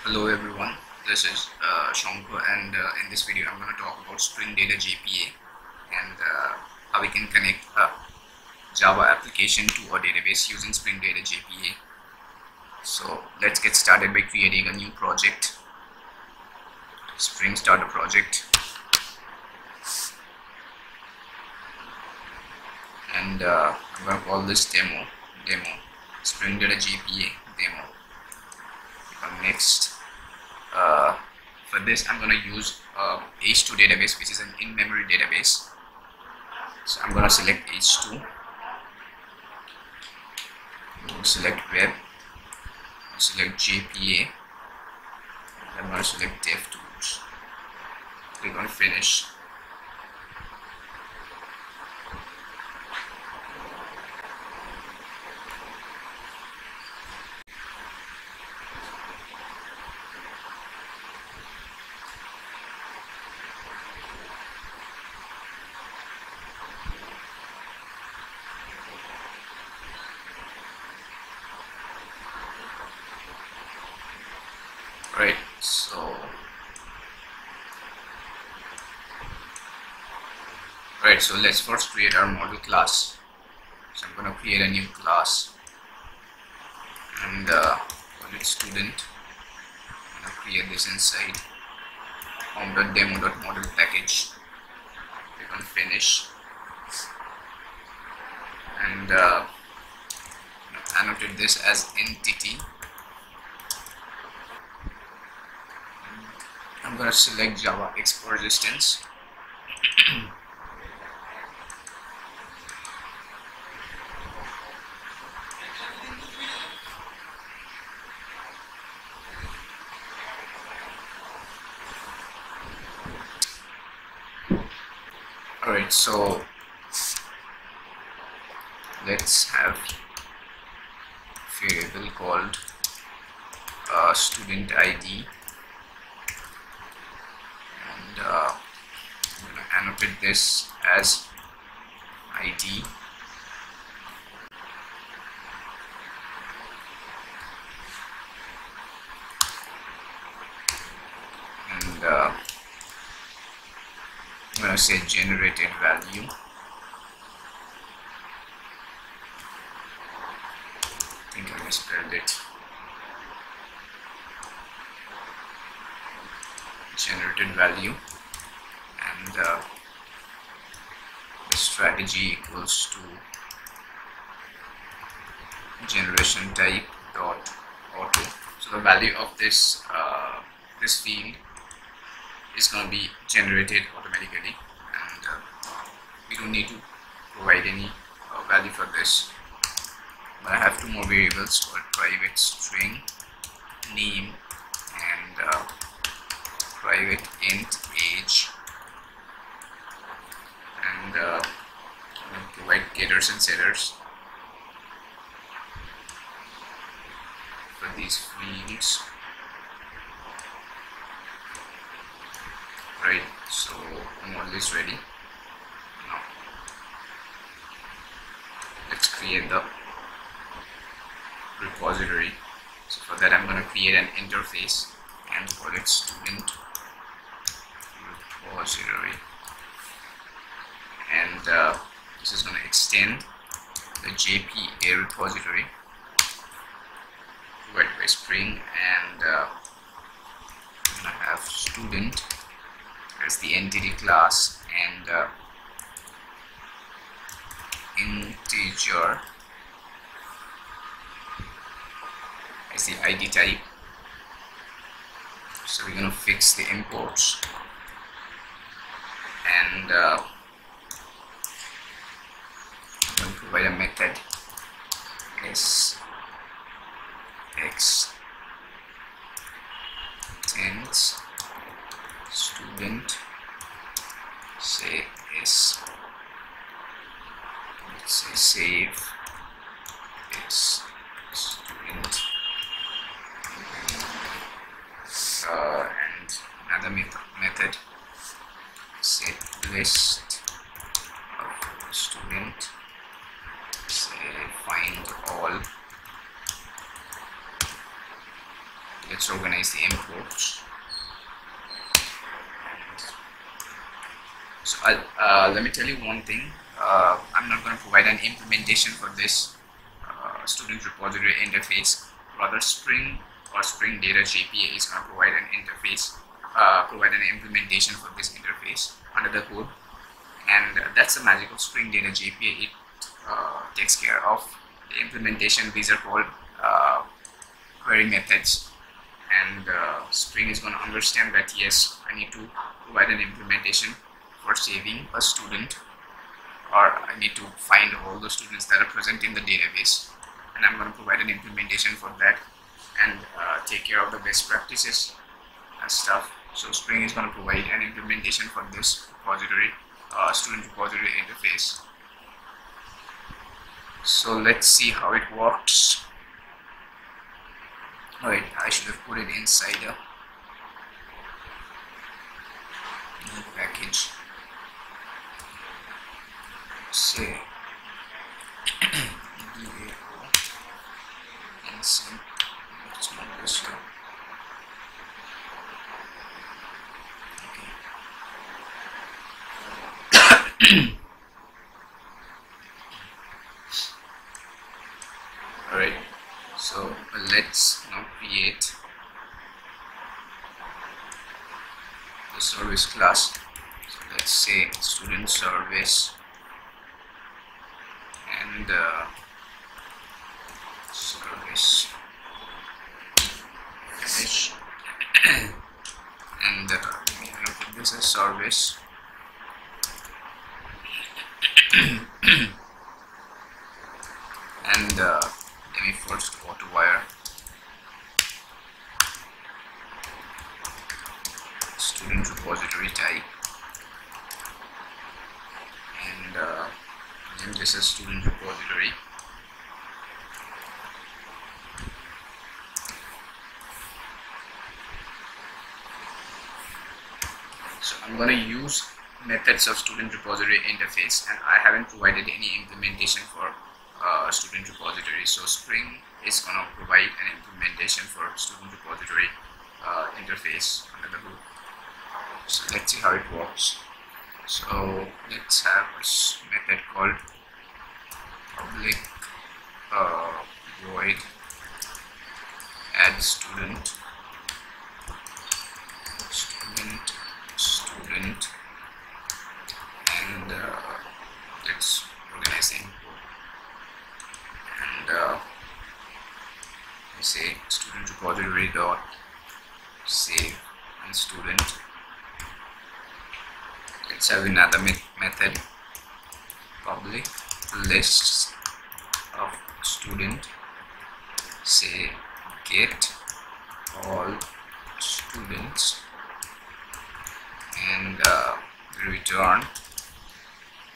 Hello everyone, this is Shankha, and in this video I'm going to talk about Spring Data JPA and how we can connect a Java application to a database using Spring Data JPA. So let's get started by creating a new project, Spring Starter project, and I'm going to call this demo Spring Data JPA demo. Click on next. For this I'm going to use H2 database, which is an in-memory database. So I'm going to select H2, select web, select JPA, I'm going to select DevTools, click on finish. Right, so let's first create our model class. So I'm going to create a new class and call it student. I'm going to create this inside home.demo.model package. Click on finish and annotate this as entity. I'm going to select Java X persistence. Alright, so let's have a variable called student ID, and I'm going to annotate this as ID. And I'm going to say generated value. I think I misspelled it. Generated value, and the strategy equals to generation type dot auto. So the value of this this field is going to be generated automatically, and we don't need to provide any value for this. But I have two more variables called private string name and private int age, and I'm going to provide getters and setters for these fields. Right, so the model is ready. Now let's create the repository. So for that I'm going to create an interface and call it student repository, and this is going to extend the JPA repository provided by Spring, and I'm going to have student as the entity class and integer as the ID type. So we're going to fix the imports, and I'm going to provide a method s x extends student, say s, let's say save s student, and another method set list of student, say find all, let's organize the imports. So let me tell you one thing. I'm not going to provide an implementation for this student repository interface. Rather, Spring or Spring Data JPA is going to provide an interface, provide an implementation for this interface under the code, and that's the magic of Spring Data JPA. It takes care of the implementation. These are called query methods, and Spring is going to understand that yes, I need to provide an implementation for saving a student, or I need to find all the students that are present in the database, and I'm going to provide an implementation for that and take care of the best practices and stuff. So Spring is going to provide an implementation for this repository, student repository interface. So let's see how it works. Alright, I should have put it inside a new package. Say insert, let's not this one. Okay. Alright, so let's now create the service class. So let's say student service and service finish and we have put this as service and let me first auto wire student repository type, and name this as student repository. So I'm going to use methods of student repository interface, and I haven't provided any implementation for student repository. So Spring is going to provide an implementation for student repository interface under the hood. So let's see how it works. So let's have this method called public void add student and let's organize the input, and we say student repository dot save and student. Let's have another method, public lists of student, say get all students, and return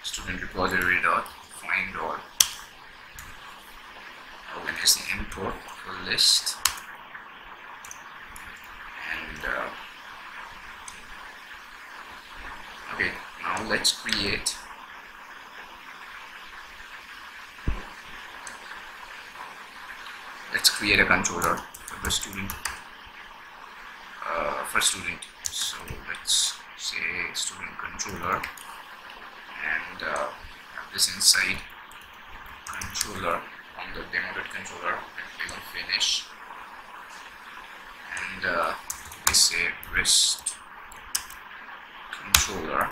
student repository dot find all. Organize the import for list, and okay, now let's create a controller for the student so let's say student controller, and have this inside controller on the demoed controller, and click on finish, and we say rest controller,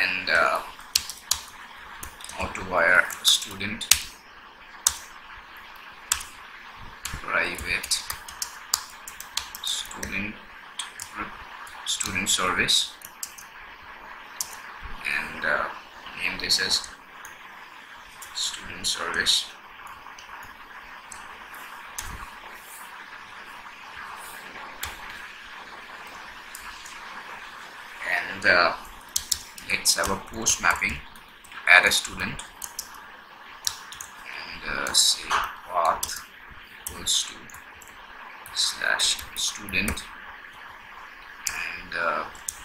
and auto wire student private student service, and name this as student service, and let's have a post mapping, add a student, and say path equals to slash student, and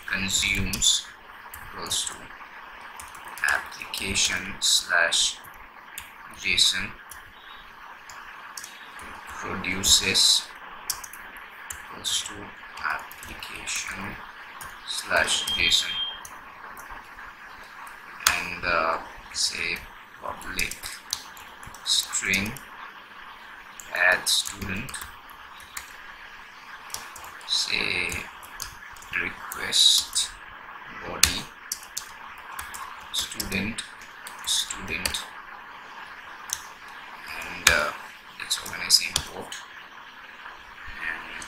consumes equals to application slash JSON produces equals to application slash JSON, and say public string add student, say request body student, and let's organize import, and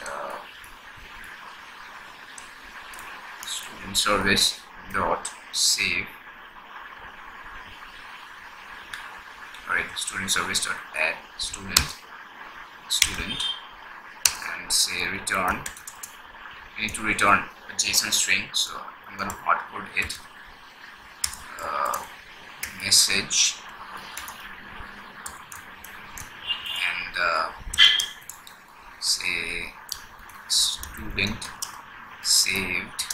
student service dot save, alright, student service dot add student, and say return. We need to return a JSON string, so I'm going to hardcode it, message, and say student saved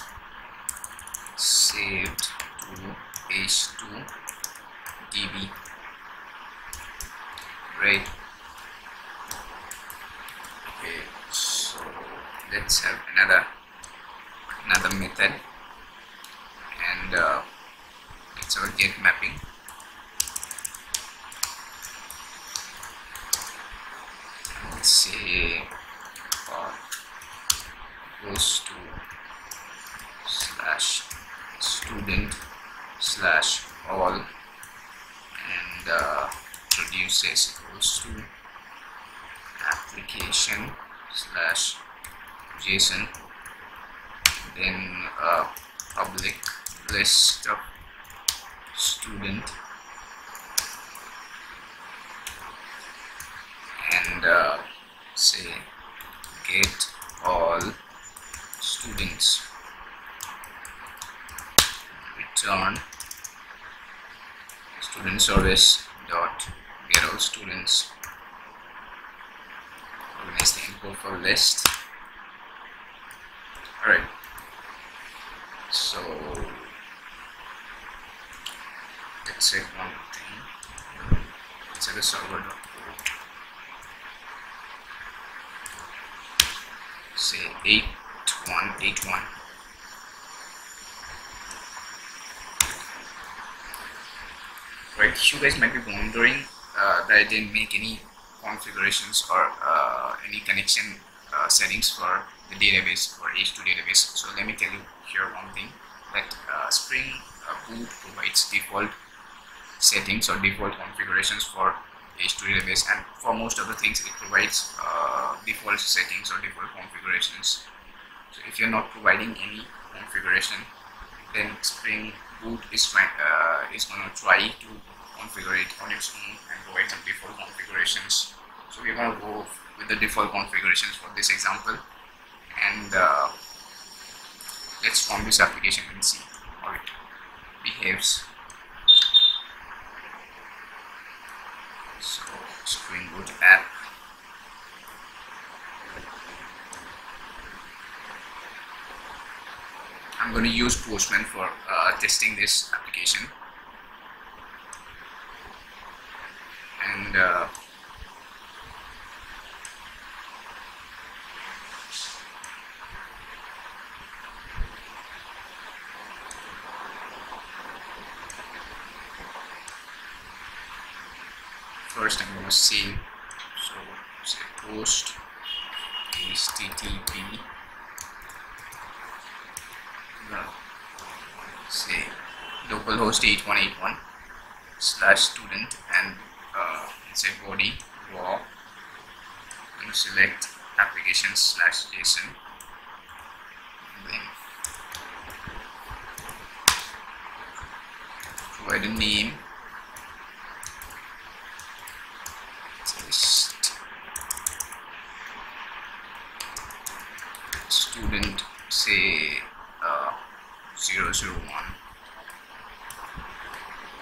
to h2 db, right? Okay, so let's have another method, and it's our get mapping. Let's say goes to slash student slash all, and produces equals to application slash JSON, then public list of student, and say get all students, return student service dot get all students, organize the import for list. Alright, so let's check one thing. Let's check the server.code. Say 8181. Right, you guys might be wondering that I didn't make any configurations or any connection settings for the database or H2 database. So let me tell you here one thing, that Spring Boot provides default settings or default configurations for H2 database, and for most of the things it provides default settings or default configurations. So if you're not providing any configuration, then Spring Boot is going to try to configure it on its own and provide some default configurations. So we're going to go with the default configurations for this example, and let's run this application and see how it behaves. So Spring Boot app, I'm going to use Postman for testing this application, and first I'm going to save, so say post http, say localhost 8181 slash student, and say body raw. I'm going to select application slash JSON, and then provide a name, student, say 001,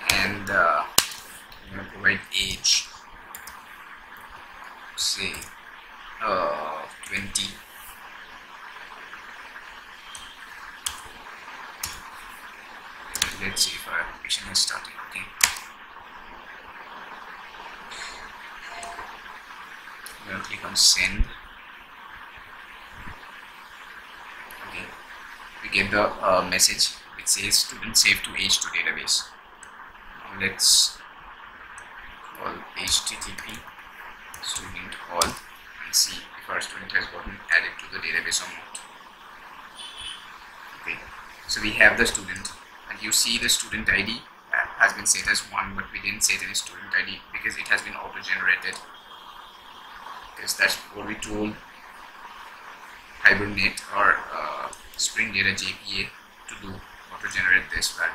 and I'm going to provide age, say 20, let's see if our application is started. Okay, I'm going to click on send. Okay, we get the message which says student saved to H2 database. Now let's call http student all and see if our student has gotten added to the database or not. Okay, so we have the student, and you see the student ID has been set as 1, but we didn't set any student ID because it has been auto-generated, because that's what we told Hibernate or Spring Data JPA to do, auto-generate this value.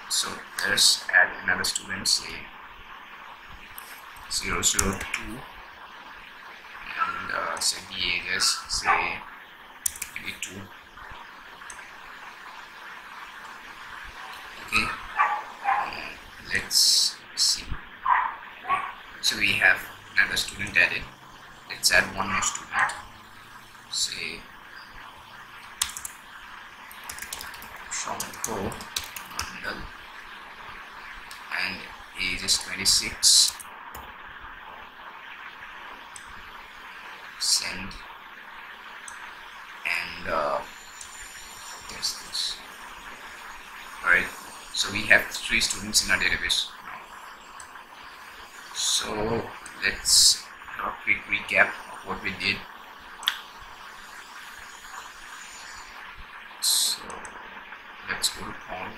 So let's add another student, say 002, and set the ages, say maybe 2. Okay, let's see. Okay. So we have another student added. Let's add one more student, say Shankha, and age is 26. Send, and test this. Alright, so we have 3 students in our database now. So let's have a quick recap of what we did. So let's go to home.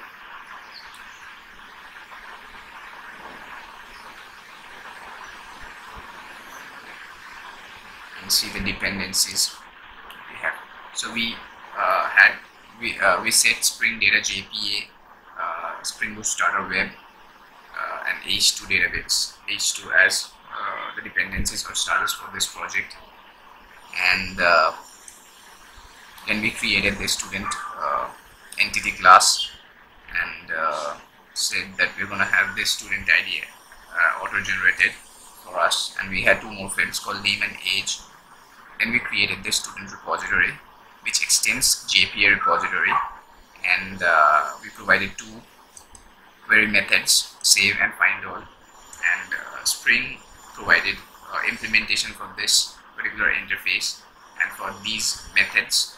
And see the dependencies we have. So we we set Spring Data JPA, Spring Boot Starter Web, and H2 database, H2 as the dependencies or starters for this project, and then we created the student entity class and said that we're gonna have this student ID auto-generated for us, and we had 2 more fields called name and age. Then we created this student repository which extends JPA repository, and we provided 2 query methods, save and find all, and Spring provided implementation for this particular interface and for these methods,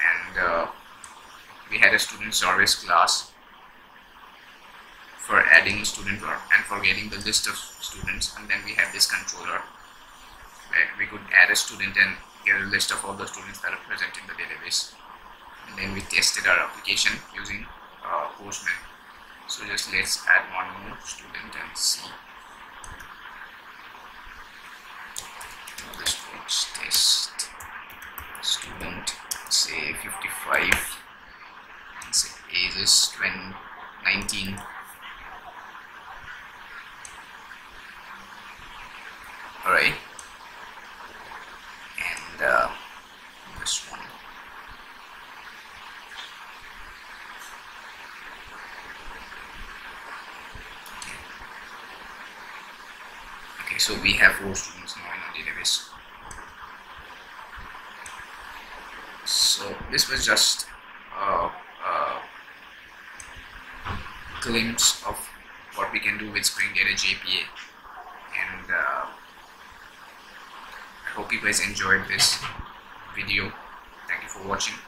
and we had a student service class for adding student and for getting the list of students, and then we had this controller where we could add a student and get a list of all the students that are present in the database, and then we tested our application using Postman. So just let's add one more student and see how this works. Test student, say 55, and say age is 19. Alright, and this one. Okay, so we have 4 students now in our database. So this was just a glimpse of what we can do with Spring Data JPA, and I hope you guys enjoyed this video. Thank you for watching.